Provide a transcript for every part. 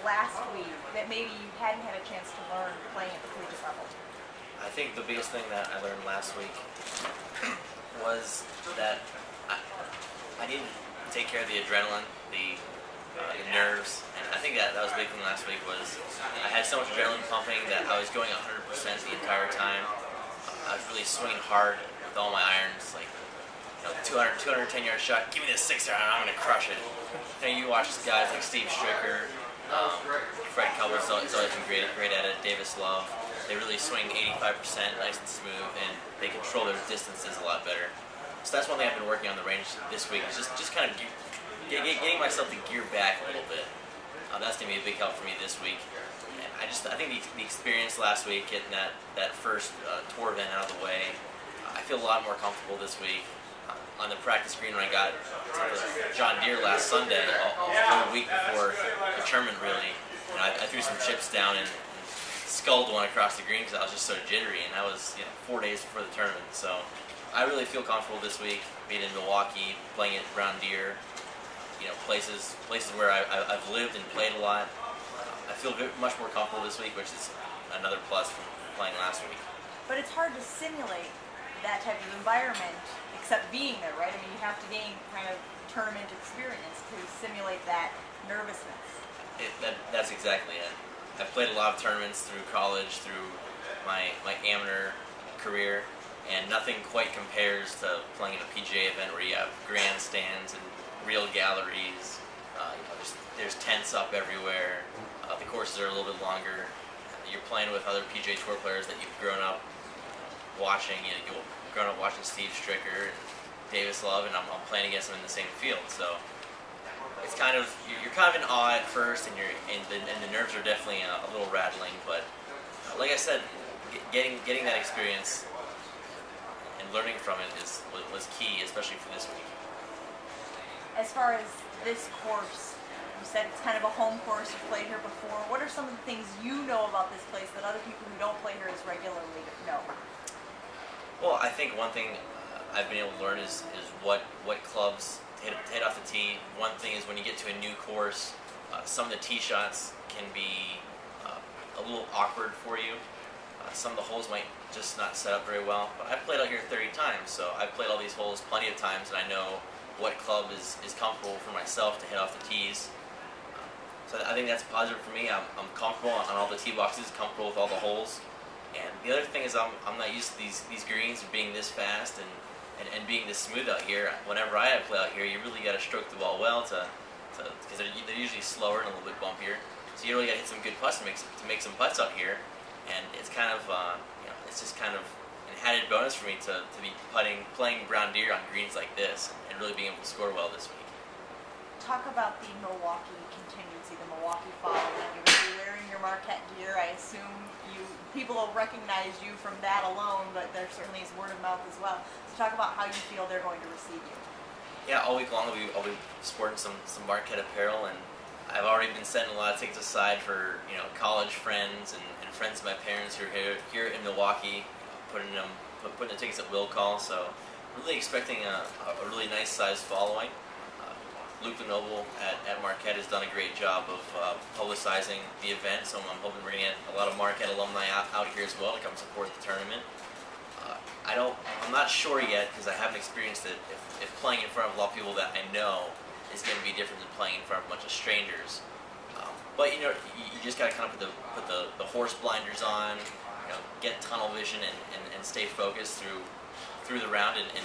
last week that maybe you hadn't had a chance to learn playing at the collegiate level? I think the biggest thing that I learned last week was that I needed to take care of the adrenaline, the nerves, and I think that was a big thing last week. Was I had so much adrenaline pumping that I was going 100% the entire time. I was really swinging hard with all my irons, like 210-yard shot. Give me this 6-iron, I'm gonna crush it. You watch guys like Steve Stricker, Fred Couples is always been great at it. Davis Love. They really swing 85%, nice and smooth, and they control their distances a lot better. So that's one thing I've been working on the range this week. Is just kind of getting myself to gear back a little bit. That's gonna be a big help for me this week. And I think the experience last week, getting that first tour event out of the way, I feel a lot more comfortable this week. On the practice green when I got to John Deere last Sunday, a week before the tournament, really, I threw some chips down and sculled one across the green because I was just so jittery, and that was 4 days before the tournament. So I really feel comfortable this week being in Milwaukee, playing at Brown Deere, places where I've lived and played a lot. I feel much more comfortable this week, which is another plus from playing last week. But it's hard to simulate that type of environment except being there, right? I mean, you have to gain kind of tournament experience to simulate that nervousness. That's exactly it. I've played a lot of tournaments through college, through my amateur career, and nothing quite compares to playing in a PGA event where you have grandstands and real galleries. There's tents up everywhere. The courses are a little bit longer. You're playing with other PGA Tour players that you've grown up watching. You've grown up watching Steve Stricker and Davis Love, and I'm playing against them in the same field. So it's kind of you're kind of in awe at first, and the nerves are definitely a little rattling. But like I said, getting that experience and learning from it was key, especially for this week. As far as this course, you said it's kind of a home course. You've played here before. What are some of the things you know about this place that other people who don't play here as regularly know? Well, I think one thing I've been able to learn is what clubs hit off the tee. One thing is when you get to a new course, some of the tee shots can be a little awkward for you. Some of the holes might just not set up very well. But I've played out here 30 times, so I've played all these holes plenty of times, and I know what club is comfortable for myself to hit off the tees. So I think that's positive for me. I'm comfortable on all the tee boxes, comfortable with all the holes. And the other thing is I'm not used to these greens being this fast and being this smooth out here. Whenever I play out here, you really got to stroke the ball well because they're usually slower and a little bit bumpier. So you really got to hit some good putts to make some putts out here. And it's kind of it's just kind of an added bonus for me to be playing Brown Deere on greens like this and really being able to score well this week. Talk about the Milwaukee contingency, the Milwaukee following. You're going to be wearing your Marquette gear. I assume people will recognize you from that alone, but there certainly is word of mouth as well. So talk about how you feel they're going to receive you. Yeah, all week long I'll be sporting some Marquette apparel, and I've already been setting a lot of tickets aside for college friends and friends of my parents who are here in Milwaukee, putting the tickets at will call. So really expecting a really nice sized following. Luke Lenoble at Marquette has done a great job of publicizing the event, so I'm hoping we're going to get a lot of Marquette alumni out here as well to come support the tournament. I'm not sure yet because I haven't experienced it if playing in front of a lot of people that I know is going to be different than playing in front of a bunch of strangers. But you just got to kind of put the horse blinders on, get tunnel vision and stay focused through the round and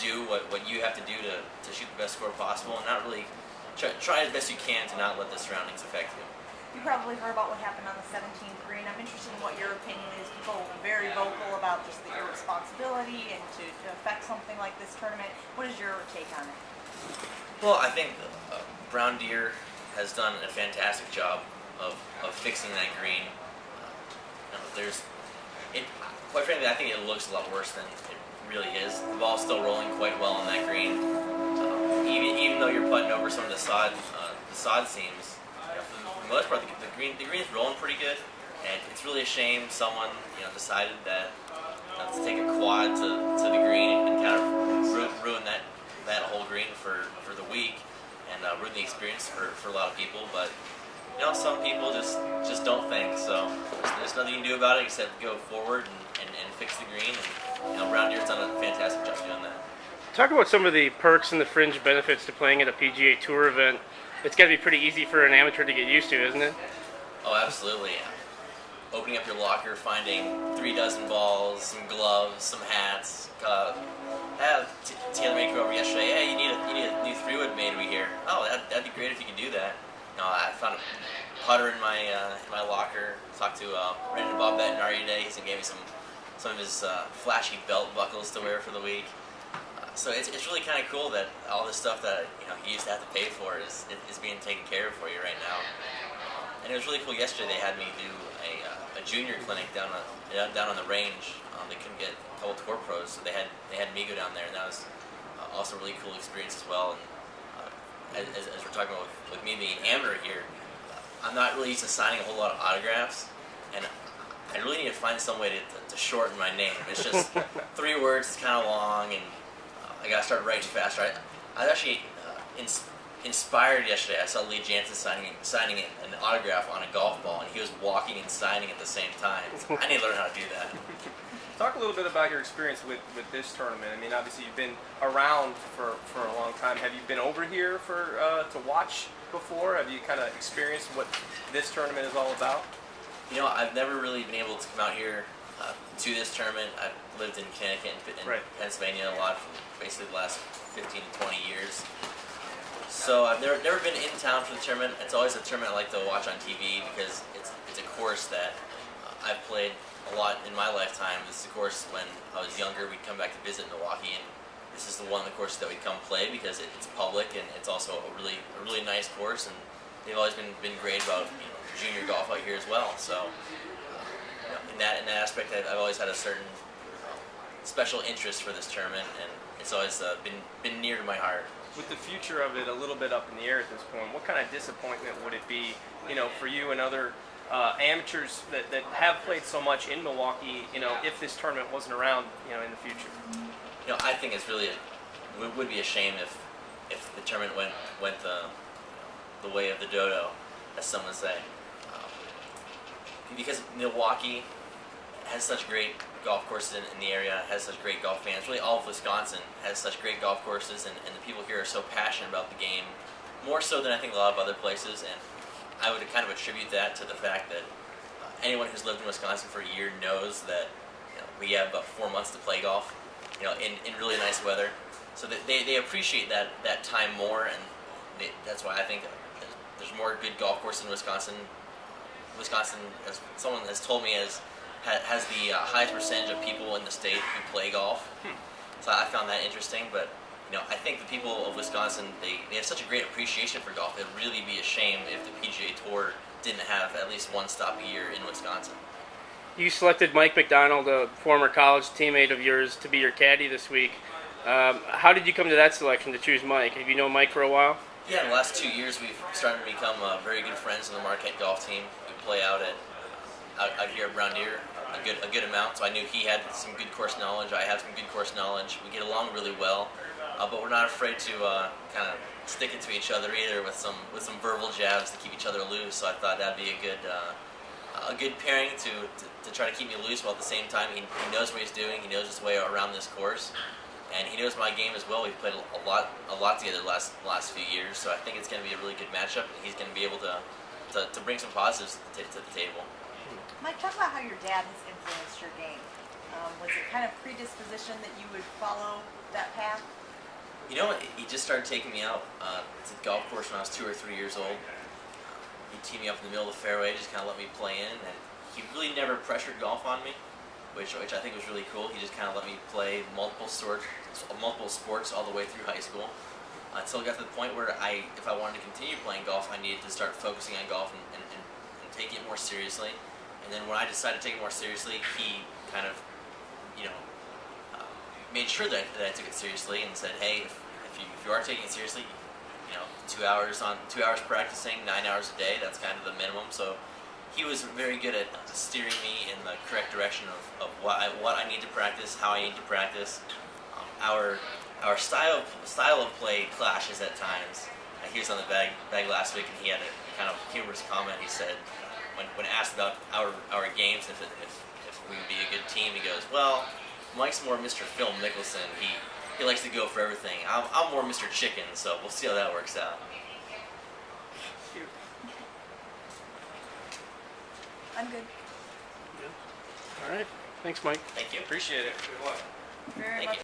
do what you have to do to shoot the best score possible, and not really try as best you can to not let the surroundings affect you. You probably heard about what happened on the 17th green. I'm interested in what your opinion is. People are very vocal about just the irresponsibility and to affect something like this tournament. What is your take on it? Well, I think Brown Deere has done a fantastic job of fixing that green. Quite frankly, I think it looks a lot worse than it really is. The ball's still rolling quite well on that green. Even though you're putting over some of the sod seams, for the most part, the green's rolling pretty good. And it's really a shame someone decided that to take a quad to the green and kind of ruin that whole green for the week and ruin the experience for a lot of people. But Some people just don't think. So there's nothing you can do about it except go forward and fix the green. And around here's done a fantastic job doing that. Talk about some of the perks and the fringe benefits to playing at a PGA Tour event. It's got to be pretty easy for an amateur to get used to, isn't it? Oh, absolutely. Opening up your locker, finding 3 dozen balls, some gloves, some hats. Taylor made over yesterday. Hey, you need a new 3-wood made over here. Oh, that'd be great if you could do that. I found a putter in my locker. Talked to Brandon Bob Bettinari today. He's gave me some of his flashy belt buckles to wear for the week. So it's really kind of cool that all this stuff that you used to have to pay for is being taken care of for you right now. And it was really cool. Yesterday they had me do a junior clinic down on the range. They couldn't get a couple tour pros, so they had me go down there, and that was also a really cool experience as well. And as we're talking about with me being an amateur here, I'm not really used to signing a whole lot of autographs, and I really need to find some way to shorten my name. It's just 3 words. It's kind of long, and I got to start writing faster. I was actually inspired yesterday. I saw Lee Jansen signing an autograph on a golf ball, and he was walking and signing at the same time. So I need to learn how to do that. Talk a little bit about your experience with this tournament. I mean, obviously you've been around for a long time. Have you been over here to watch before? Have you kind of experienced what this tournament is all about? I've never really been able to come out here to this tournament. I've lived in Connecticut and Right. Pennsylvania a lot for basically the last 15 to 20 years. So I've never been in town for the tournament. It's always a tournament I like to watch on TV because it's a course that I've played a lot in my lifetime. This is a course when I was younger, we'd come back to visit Milwaukee, and this is the one of the courses that we'd come play because it's public and it's also a really nice course, and they've always been great about junior golf out here as well. So in that aspect, I've always had a certain special interest for this tournament, and it's always been near to my heart. With the future of it a little bit up in the air at this point, what kind of disappointment would it be, for you and other amateurs that have played so much in Milwaukee, if this tournament wasn't around, in the future? I think it's really would be a shame if the tournament went the way of the dodo, as some would say, because Milwaukee has such great golf courses in the area, has such great golf fans. Really, all of Wisconsin has such great golf courses, and the people here are so passionate about the game, more so than I think a lot of other places. And I would kind of attribute that to the fact that anyone who's lived in Wisconsin for a year knows that we have about 4 months to play golf, in really nice weather. So they appreciate that time more, and that's why I think there's more good golf courses in Wisconsin. Wisconsin, as someone has told me, has the highest percentage of people in the state who play golf. So I found that interesting, but I think the people of Wisconsin, they have such a great appreciation for golf. It'd really be a shame if the PGA Tour didn't have at least one stop a year in Wisconsin. You selected Mike McDonald, a former college teammate of yours, to be your caddy this week. How did you come to that selection to choose Mike? Have you known Mike for a while? Yeah, in the last 2 years we've started to become very good friends on the Marquette golf team. We play out here at Brown Deer a good amount, so I knew he had some good course knowledge. I have some good course knowledge. We get along really well, but we're not afraid to kind of stick it to each other either with some verbal jabs to keep each other loose. So I thought that'd be a good pairing to try to keep me loose, while at the same time he knows what he's doing. He knows his way around this course, and he knows my game as well. We've played a lot together the last few years, so I think it's going to be a really good matchup, and he's going to be able to bring some positives to the table. Mike, talk about how your dad has influenced your game. Was it kind of predisposition that you would follow that path? He just started taking me out to the golf course when I was 2 or 3 years old. He'd tee me up in the middle of the fairway, just kind of let me play in, and he really never pressured golf on me, which I think was really cool. He just kind of let me play multiple sports all the way through high school, until it got to the point where if I wanted to continue playing golf, I needed to start focusing on golf and taking it more seriously. And then when I decided to take it more seriously, he kind of, made sure that I took it seriously and said, hey, if you are taking it seriously, 2 hours practicing, 9 hours a day, that's kind of the minimum. So he was very good at steering me in the correct direction of what I need to practice, how I need to practice. Our style of play clashes at times. He was on the bag last week, and he had a kind of humorous his comment. He said, when asked about our games, if we would be a good team, he goes, well, Mike's more Mr. Phil Mickelson. He likes to go for everything. I'm more Mr. Chicken, so we'll see how that works out. Cute. I'm good. All right. Thanks, Mike. Thank you. Appreciate it. Very Thank much. you.